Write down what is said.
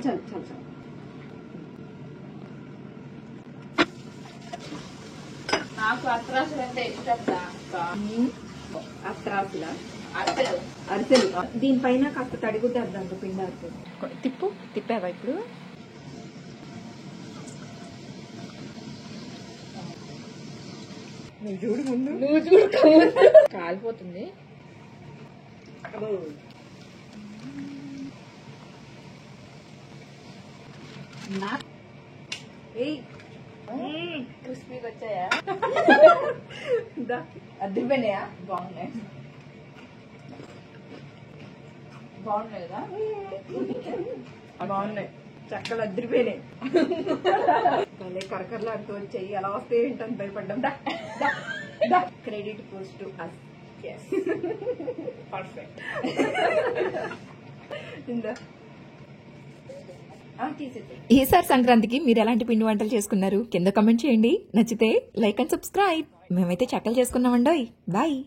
చాలు చాలు చాలు చాలు. నాకు అత్రాసులు అంటే ఇష్టం. అత్రాసులా అసలు అరిసెలు. దీనిపైన కాస్త తడిగుడ్డ అద్దాం పిండి అరిసెలు. తిప్పావా ఇప్పుడు? నువ్వు చూడు ముందు. నువ్వు చూడు కాలిపోతుంది. క్రిస్పీగా వచ్చాయా? అద్దరిపోయినాయా? బాగున్నాయి. బాగున్నాయి కదా? బాగున్నాయి, చక్కలు అద్దరిపోయినాయి. భలే కరకరలాడుతూ వచ్చాయి. ఎలా వస్తాయి ఏంటని భయపడ్డాం. Credit goes to us. Perfect. ఈసారి సంక్రాంతికి మీరు ఎలాంటి పిండి వంటలు చేసుకున్నారు కింద కామెంట్ చేయండి. నచ్చితే లైక్ అండ్ సబ్స్క్రైబ్. మేమైతే చక్కలు చేసుకున్నామండోయ్. బాయ్.